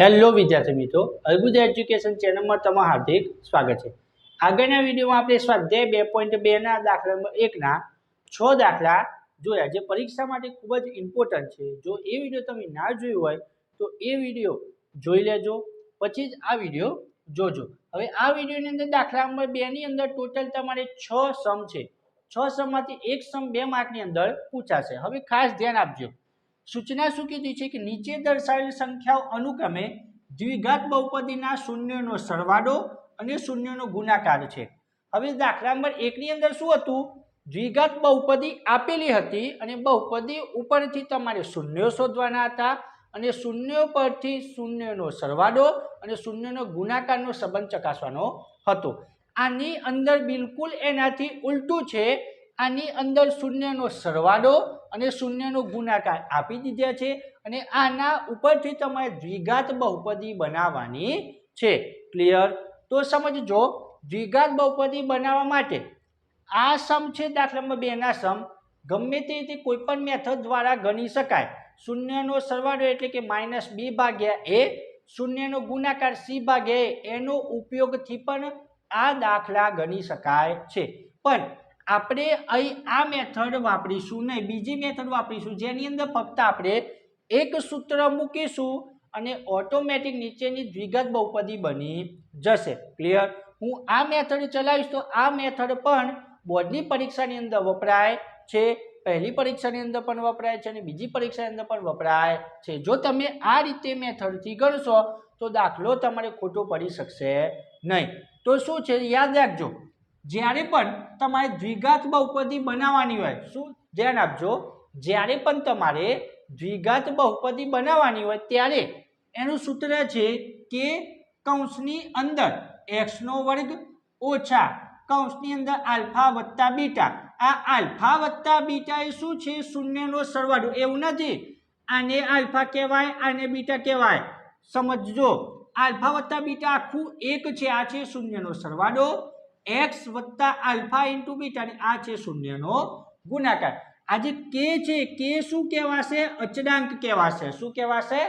Hello વિદ્યાર્થી મિત્રો, અર્બુદ education ચેનલમાં તમારું હાર્દિક સ્વાગત છે। આગળના વિડીયોમાં આપણે સ્વાધ્યાય 2.2ના દાખલા નંબર 1ના 6 દાખલા જોયા, જે પરીક્ષા માટે ખૂબ જ ઇમ્પોર્ટન્ટ છે। જો એ વિડીયો તમે ના જોયો હોય તો એ વિડીયો જોઈ લેજો, પછી જ આ વિડીયો જોજો। હવે આ વિડીયોની અંદર દાખલા નંબર 2ની અંદર ટોટલ તમારે 6 સમ છે। 6 સમમાંથી એક સમ 2 માર્કની અંદર પૂછાશે। હવે ખાસ ધ્યાન આપજો। सूचना શું કીધી છે કે નીચે દર્શાવેલ સંખ્યાઓ અનુક્રમે દ્વિઘાત બહુપદીના શૂન્યનો સરવાળો અને શૂન્યનો ગુણાકાર છે। હવે દાખલા નંબર 1 ની અંદર શું હતું? દ્વિઘાત બહુપદી આપેલી હતી અને બહુપદી ઉપરથી તમારે શૂન્યો શોધવાના હતા અને શૂન્યો પરથી શૂન્યનો સરવાળો અને શૂન્યનો ગુણાકારનો સંબંધ ચકાસવાનો હતો। આની અંદર બિલકુલ એનાથી ઉલટું છે। આની અંદર શૂન્યનો સરવાળો અને શૂન્યનો ગુણાકાર આપી દીધા છે અને આના ઉપરથી તમારે દ્વિઘાત બહુપદી બનાવવાની છે। ક્લિયર? તો સમજજો, દ્વિઘાત બહુપદી બનાવવા માટે આ સમ છે દાખલા નંબર 2 ના સમ ગમે તે રીતે કોઈ પણ મેથડ દ્વારા ગણી શકાય। શૂન્યનો સરવાળો એટલે કે -b ભાગ્યા a, શૂન્યનો ગુણાકાર c ભાગ્યા a, એનો ઉપયોગથી પણ આ દાખલા ગણી શકાય છે। પણ આપણે અહીં આ મેથડ વાપરીશું નહીં, બીજી મેથડ વાપરીશું જેની અંદર ફક્ત આપણે એક સૂત્ર મૂકીશું અને ઓટોમેટિક નીચેની દ્વિઘાત બહુપદી બની જશે। ક્લિયર? હું આ મેથડ ચલાવીશ તો આ મેથડ પણ બોર્ડની પરીક્ષાની અંદર વપરાય છે, પહેલી પરીક્ષાની અંદર પણ વપરાય છે અને બીજી પરીક્ષાની અંદર પણ વપરાય છે। જો તમે આ રીતે મેથડથી ગણશો તો દાખલો તમારે ખોટો પડી શકશે નહીં। તો શું છે, યાદ રાખજો, જ્યારે પણ તમારે દ્વિઘાત બહુપદી બનાવવાની હોય, શું ધ્યાન આપજો, જ્યારે પણ તમારે દ્વિઘાત બહુપદી બનાવવાની હોય ત્યારે એનું સૂત્ર છે કે કૌંસની અંદર x નો વર્ગ ઓછા કૌંસની અંદર આલ્ફા વત્તા બીટા। આ આલ્ફા વત્તા બીટા એ શું છે? શૂન્યનો સરવાળો। એવું નથી આને આલ્ફા કહેવાય આને બીટા કહેવાય, સમજજો। આલ્ફા વત્તા બીટા આખું એક છે, આ છે શૂન્યનો સરવાળો, x વત્તા આલ્ફા ઇન્ટુ બીટા, આ છે શૂન્યનો ગુણાકાર। આ જે કે છે, કે શું કહેવાશે? અચળાંક કહેવાશે। શું કહેવાશે?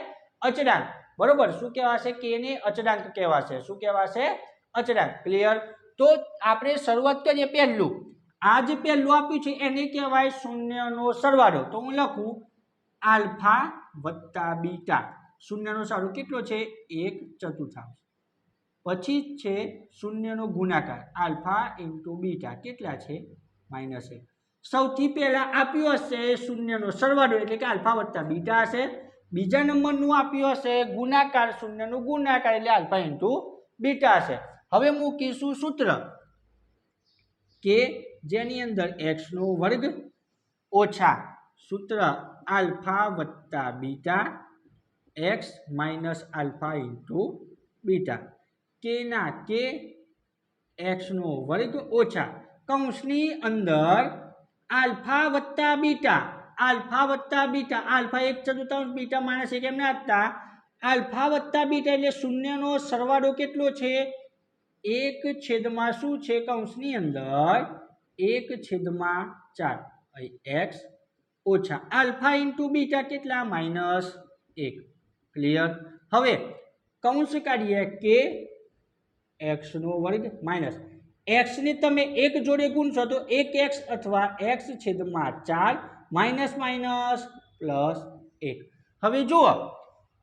અચળાંક। બરોબર? શું કહેવાશે? કે ને અચળાંક કહેવાશે। શું કહેવાશે? અચળાંક। ક્લિયર? તો આપણે શરૂઆત કરીએ પહેલું। આ જે પહેલું આપ્યું છે એને કહેવાય શૂન્યનો સરવાળો। તો હું લખું આલ્ફા વત્તા બીટા, શૂન્યનો સરવાળો કેટલો છે? 1/4। પછી છે શૂન્યનો ગુણાકાર આલ્ફા ઇન્ટુ બીટા, કેટલા છે? -1। સૌથી પહેલા આપ્યું હશે શૂન્યનો સરવાળો એટલે કે આલ્ફા વત્તા બીટા હશે, બીજા નંબરનું આપ્યું હશે ગુણાકાર, શૂન્યનો ગુણાકાર એટલે આલ્ફા ઇન્ટુ બીટા હશે। હવે મૂકીશું સૂત્ર કે જેની અંદર x નો વર્ગ ઓછા સૂત્ર આલ્ફા વત્તા beta x minus alpha into beta, કે ના કે x નો વર્ગ ઓછા કૌંસની અંદર આલ્ફા વત્તા બીટા, આલ્ફા વત્તા બીટા, આલ્ફા 1/4, બીટા -1 એમ ના હતા, આલ્ફા વત્તા બીટા એટલે શૂન્યનો સરવાળો કેટલો છે? 1/, શું છે કૌંસની અંદર 1/4 x ઓછા આલ્ફા ઇન્ટુ બીટા કેટલા? -1। ક્લિયર? હવે કૌંસ કાઢીએ કે x નો વર્ગ માઇનસ x ને તમે એક જોડે ગુણશો તો 1x અથવા x/4 માઇનસ માઇનસ +1। હવે જુઓ,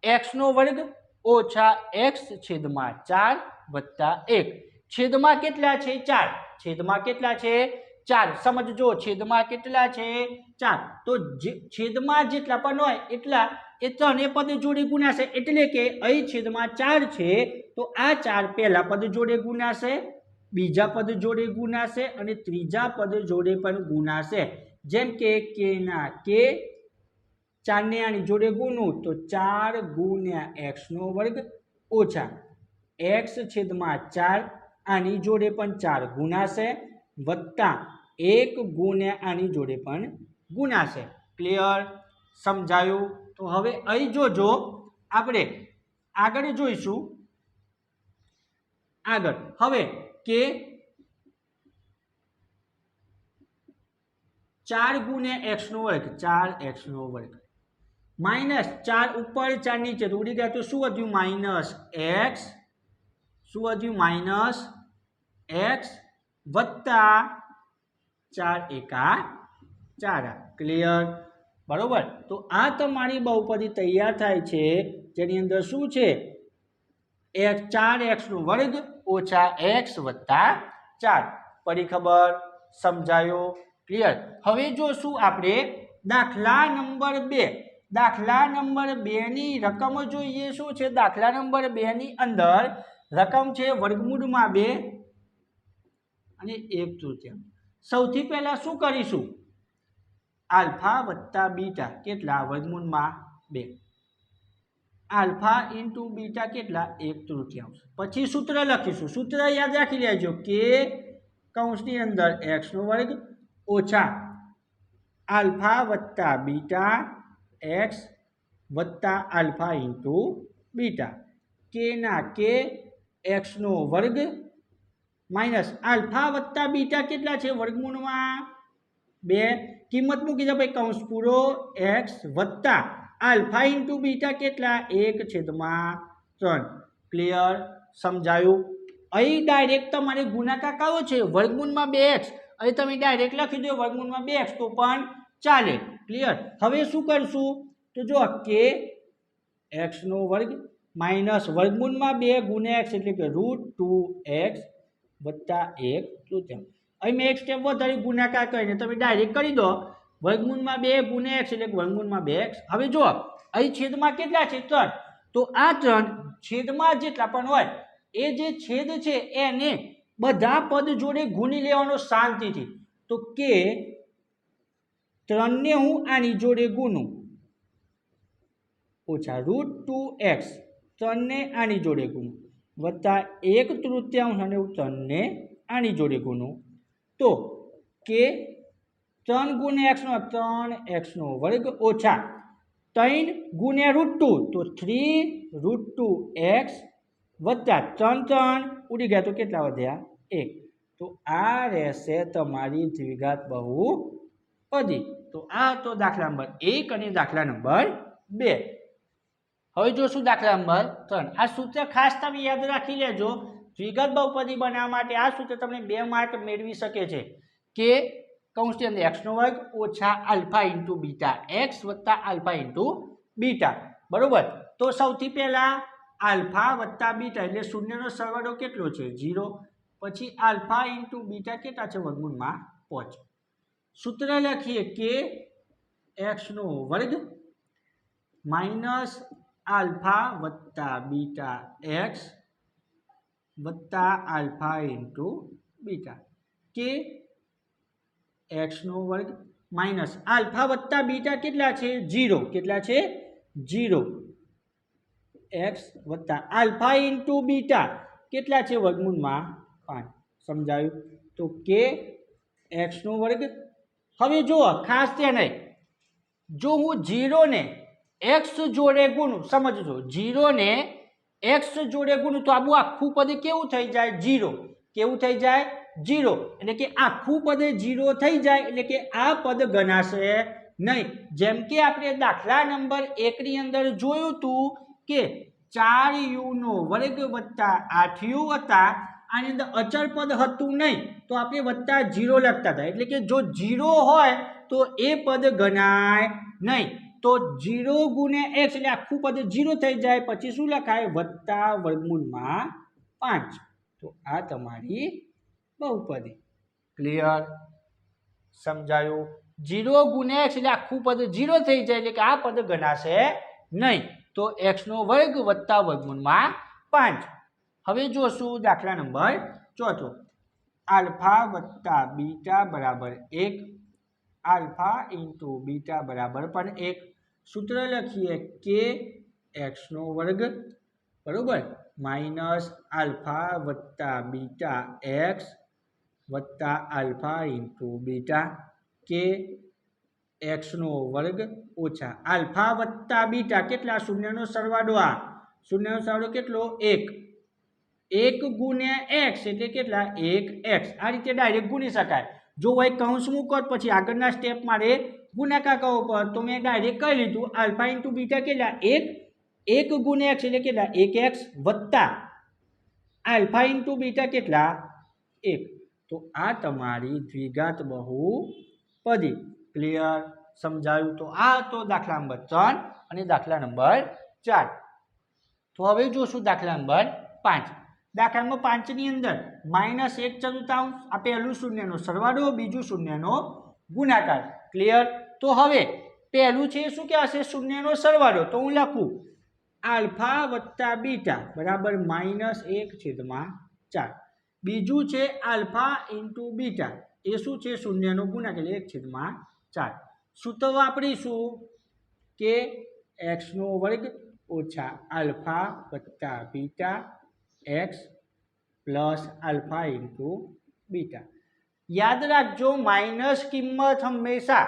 x નો વર્ગ ઓછા x/4 વત્તા 1, છેદમાં કેટલા છે? 4, છેદમાં કેટલા છે? 4। સમજજો, છેદમાં કેટલા છે? 4। તો છેદમાં જેટલા પણ હોય એટલા એ ત્રણે પદ જોડે ગુણાશે, એટલે કે અહીં છેદમાં 4 છે તો આ 4 પહેલા પદ જોડે ગુણાશે, બીજા પદ જોડે ગુણાશે અને ત્રીજા પદ જોડે પણ ગુણાશે। જેમ કે ના કે 4 ને આની જોડે ગુણું તો 4 ગુણ્યા x નો વર્ગ ઓછા x/4, આની જોડે પણ 4 ગુણાશે વત્તા 1 ગુણ્યા આની જોડે પણ ગુણાશે। ક્લિયર? સમજાયું? તો હવે અહીં જોજો, આપણે આગળ જોઈશું। આગળ હવે કે 4 ગુણ્યા x નો વર્ગ, 4x નો વર્ગ -4 ઉપર 4 નીચે તો ઉડી ગયા, તો શું વધ્યું? -x. શું વધ્યું? -x વત્તા 4 એકા 4. ક્લિયર? બરોબર. તો આ તમારી બહુપદી તૈયાર થાય છે, જેની અંદર શું છે? 4x નો વર્ગ ઓછા x વત્તા 4. પડી ખબર? સમજાયો? ક્લિયર? હવે જોશું આપણે દાખલા નંબર 2. દાખલા નંબર 2 ની રકમ જોઈએ. શું છે દાખલા નંબર 2 ની અંદર? રકમ છે વર્ગમૂળમાં 2 અને 1/3. સૌથી પહેલા શું કરીશું? આલ્ફા વત્તા બીટા કેટલા? વર્ગમૂળમાં 2. આલ્ફા ઇન્ટુ બીટા કેટલા? 1/3. પછી સૂત્ર લખીશું. સૂત્ર યાદ રાખી લેજો કે કૌંસની અંદર x નો વર્ગ ઓછા આલ્ફા વત્તા બીટા x વત્તા આલ્ફા ઇન્ટુ બીટા, કે ના કે x નો વર્ગ માઇનસ આલ્ફા વત્તા બીટા કેટલા છે? વર્ગમૂળમાં 2. કિંમત મૂકી દો ભાઈ, કૌંસ પૂરો, x વત્તા આલ્ફા ઇન્ટુ બીટા કેટલા? 1/3. ક્લિયર? સમજાયું? અહીં ડાયરેક્ટ તમારે ગુણાકાર કયો છે? વર્ગમૂળમાં 2x. અહીં તમે ડાયરેક્ટ લખી દો વર્ગમૂળમાં 2x તો પણ ચાલે. ક્લિયર? હવે શું કરશું? તો જો કે x નો વર્ગ માઇનસ વર્ગમૂળમાં 2 ગુણ્યા x એટલે કે √2x વત્તા 1/3. અહીં મેં એક સ્ટેપ વધારે ગુણાકાર કરીને તમે ડાયરેક્ટ કરી દો વર્ગમૂળમાં 2 ગુણ્યા x એટલે વર્ગમૂળમાં 2x. હવે જો અહીં છેદમાં કેટલા છે? 3. તો આ 3 છેદમાં જેટલા પણ હોય એ જે છેદ છે એને બધા પદ જોડે ગુણી લેવાનો શાંતિથી. તો કે 3 ને હું આની જોડે ગુણું ઓછા √2x, 3 ને આની જોડે ગુણું વત્તા 1/3 અને 3 ને આની જોડે ગુણું, તો કે 3 ગુણ્યા x નો 3x નો વર્ગ ઓછા 3 ગુણ્યા √2 તો 3√2x વત્તા 3 ઉડી ગયા તો કેટલા વધ્યા? 1. તો આ રહેશે તમારી દ્વિઘાત બહુપદી. તો આ તો દાખલા નંબર 1 અને દાખલા નંબર 2. હવે જોશું દાખલા નંબર 3. આ સૂત્ર ખાસ તમે યાદ રાખી લેજો. દ્વિઘાત બહુપદી બનાવવા માટે આ સૂત્ર તમને 2 માર્ક મેળવી શકે છે, કે કૌંસની અંદર x નો વર્ગ ઓછા આલ્ફા ઇન્ટુ બીટા x વત્તા આલ્ફા ઇન્ટુ બીટા. બરોબર. તો સૌથી પહેલા આલ્ફા વત્તા બીટા એટલે શૂન્યનો સરવાળો કેટલો છે? 0. પછી આલ્ફા ઇન્ટુ બીટા કેટલા છે? વર્ગમૂળમાં 5. સૂત્ર લખીએ કે x નો વર્ગ માઇનસ આલ્ફા વત્તા બીટા x વત્તા આલ્ફા ઇન્ટુ બીટા, કે x નો વર્ગ માઇનસ આલ્ફા વત્તા બીટા કેટલા છે? 0. કેટલા છે? 0. x વત્તા આલ્ફા ઇન્ટુ બીટા કેટલા છે? વર્ગમૂળમાં 5. સમજાયું? તો કે x નો વર્ગ. હવે જુઓ ખાસ ધ્યાન નહીં, જો હું 0 ને x જોડે ગુણું, સમજજો 0 ને x જોડે ગુણું તો આ આખું પદ કેવું થઈ જાય? 0. કેવું થઈ જાય? 0. એટલે કે આખું પદ 0 થઈ જાય એટલે કે આ પદ ગણાશે નહીં. જેમ કે આપણે દાખલા નંબર 1 ની અંદર જોયું હતું કે 4u નો વર્ગ વત્તા 8u હતા, આની અંદર અચળ પદ હતું નહીં તો આપણે વત્તા 0 લખતા હતા. એટલે કે જો 0 હોય તો એ પદ ગણાય નહીં. તો 0 ગુણ્યા x એટલે આખું પદ 0 થઈ જાય. પછી શું લખાય? વત્તા વર્ગમૂળમાં 5. તો આ તમારી બહુપદી. ક્લિયર? સમજાયું? 0 ગુણ્યા x એટલે આખું પદ 0 થઈ જાય એટલે કે આ પદ ગણાશે નહીં. તો x નો વર્ગ વત્તા વર્ગમૂળમાં 5. હવે જોશું દાખલા નંબર 4. આલ્ફા વત્તા બીટા બરાબર 1, આલ્ફા ઇન્ટુ બીટા બરાબર પણ 1. સૂત્ર લખીએ કે x નો વર્ગ બરોબર માઇનસ આલ્ફા વત્તા બીટા x વત્તા આલ્ફા ઇન્ટુ બીટા, કે x નો વર્ગ ઓછા આલ્ફા વત્તા બીટા કેટલા? શૂન્યનો સરવાળો. આ શૂન્યનો સરવાળો કેટલો? 1. 1 ગુણ્યા x એટલે કેટલા? 1x. આ રીતે ડાયરેક્ટ ગુણી શકાય. જો હોય કૌંસ મૂકો પછી આગળના સ્ટેપ મારે ગુણાકાર કરવો પડે તો મેં ડાયરેક્ટ કહી લીધું આલ્ફા ઇન્ટુ બીટા કેટલા 1 ગુણ્યા x એટલે કેટલા 1x વત્તા આલ્ફા ઇન્ટુ બીટા કેટલા 1. તો આ તમારી દ્વિઘાત બહુપદી. ક્લિયર? સમજાયું? તો આ હતો દાખલા નંબર 3 અને દાખલા નંબર 4. તો હવે જોશું દાખલા નંબર 5. દાખલા નંબર 5 ની અંદર -1/4 આ પહેલું શૂન્યનો સરવાળો, બીજું શૂન્યનો ગુણાકાર. ક્લિયર? તો હવે પહેલું છે શું કહેવાશે? શૂન્યનો સરવાળો. તો હું લખું આલ્ફા વત્તા બીટા બરાબર -1/4. બીજું છે આલ્ફા ઇન્ટુ બીટા, એ શું છે? શૂન્યનો ગુણાકાર એટલે 1/4. સૂત્ર વાપરીશું કે x² ઓછા આલ્ફા વત્તા beta x plus alpha into beta. યાદ રાખજો માઇનસ કિંમત હંમેશા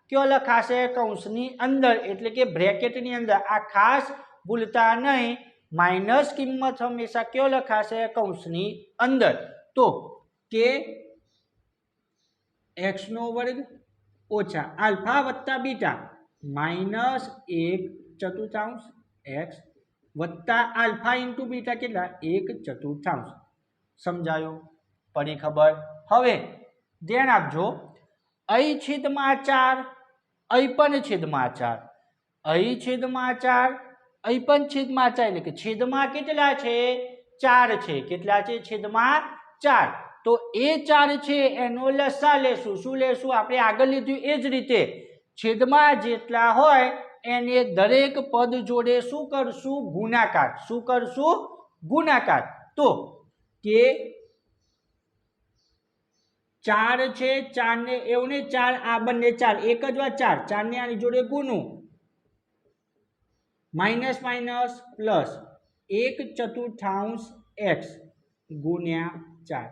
કયો લખાશે? કૌંસની અંદર એટલે કે બ્રેકેટની અંદર. આ ખાસ ભૂલતા નહીં, માઇનસ કિંમત હંમેશા કયો લખાશે? કૌંસની અંદર. તો કે x² ઓછા આલ્ફા વત્તા બીટા -1/4 x વત્તા આલ્ફા ઇન્ટુ બીટા કેટલા 1/4. સમજાયો? પડી ખબર? હવે ધ્યાન આપજો, અહીં છેદમાં 4, અહીં પણ છેદમાં 4, અહીં છેદમાં 4, અહીં પણ છેદમાં 4 એટલે કે છેદમાં કેટલા છે? 4 છે. કેટલા છે? છેદમાં 4. તો એ 4 છે એનો લસા લેશું. શું લેશું? આપણે આગળ લીધું એ જ રીતે છેદમાં જેટલા હોય એને દરેક પદ જોડે શું કરશું? ગુણાકાર. શું કરશું? ગુણાકાર. તો કે 4 છે, 4 ને એવું ને 4 આ બંને 4 એક જ વાર 4 ને આની જોડે ગુણું માઇનસ માઇનસ પ્લસ 1/4 x ગુણ્યા 4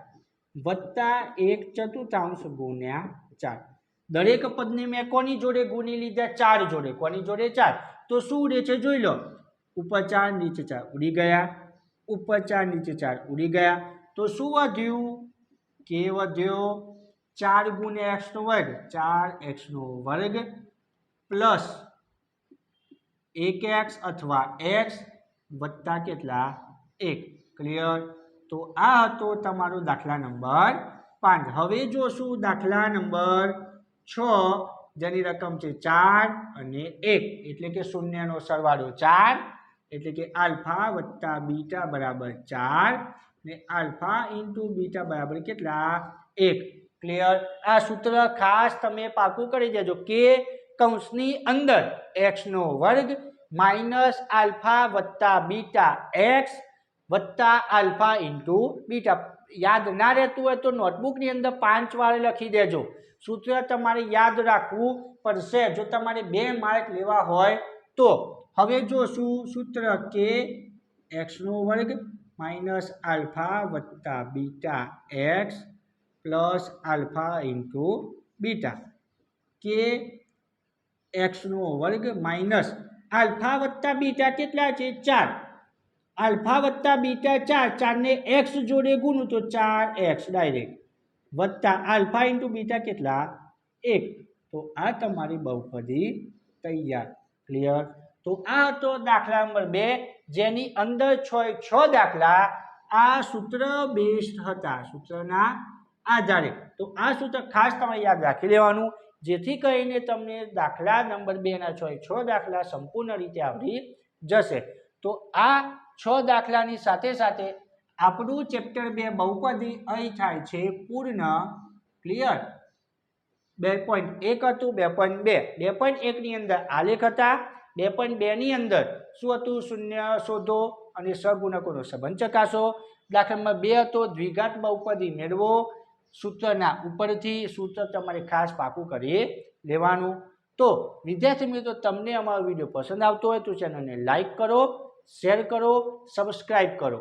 વત્તા 1/4 ગુણ્યા 4. દરેક પદને મેં કોની જોડે ગુણી લીધા? 4 જોડે. કોની જોડે? 4. તો શું ઉડે છે જોઈ લો. ઉપર 4 નીચે 4 ઉડી ગયા. ઉપર 4 નીચે 4 ઉડી ગયા. તો શું વધ્યું? કે વધ્યો 4 ગુણ્યા x² 4x² પ્લસ 1x અથવા x વત્તા કેટલા 1. ક્લિયર? તો આ હતો તમારો દાખલા નંબર 5. હવે જોશું દાખલા નંબર 6 જેની રકમ છે 4 અને 1 એટલે કે શૂન્યનો સરવાળો 4 એટલે કે આલ્ફા વત્તા બીટા બરાબર 4 ને આલ્ફા ઇન્ટુ બીટા બરાબર કેટલા 1. ક્લિયર? આ સૂત્ર ખાસ તમે પાકું કરી દેજો કે કૌંસની અંદર x² માઇનસ આલ્ફા વત્તા બીટા x વત્તા આલ્ફા ઇન્ટુ બીટા. યાદ ના રહેતું હોય તો નોટબુકની અંદર 5 વાર લખી દેજો. સૂત્ર તમારે યાદ રાખવું પડશે જો તમારે 2 માર્ક લેવા હોય તો. હવે જોશું સૂત્ર કે x² માઇનસ આલ્ફા વત્તા beta x plus alpha into beta કે x² માઇનસ આલ્ફા વત્તા બીટા કેટલા છે? 4. આલ્ફા વત્તા બીટા 4, 4 ને x જોડે ગુણું તો 4x ડાયરેક્ટ વત્તા આલ્ફા ઇન્ટુ બીટા કેટલા 1. તો આ તમારી બહુપદી તૈયાર. ક્લિયર? તો આ હતો દાખલા નંબર 2 જેની અંદર 6 દાખલા આ સૂત્ર બેસ્ડ હતા, સૂત્રના આધારે. તો આ સૂત્ર ખાસ તમારે યાદ રાખી લેવાનું જેથી કરીને તમને દાખલા નંબર 2 ના 6 દાખલા સંપૂર્ણ રીતે આવડી જશે. તો આ 6 દાખલાની સાથે સાથે આપણું ચેપ્ટર 2 બહુપદી અહીં થાય છે પૂર્ણ. ક્લિયર? 2.1 હતું, 2.2 2.1 ની અંદર આલેખ હતા, 2.2 ની અંદર શું હતું? શૂન્ય શોધો અને સહગુણકોનો સંબંધ ચકાસો. દાખલા નંબર 2 હતો દ્વિઘાત બહુપદી મેળવો. સૂત્રના ઉપરથી સૂત્ર તમારે ખાસ પાકું કરી લેવાનું. તો વિદ્યાર્થી મિત્રો તમને અમારો વિડીયો પસંદ આવતો હોય તો ચેનલને લાઈક કરો, શેર કરો, સબસ્ક્રાઈબ કરો.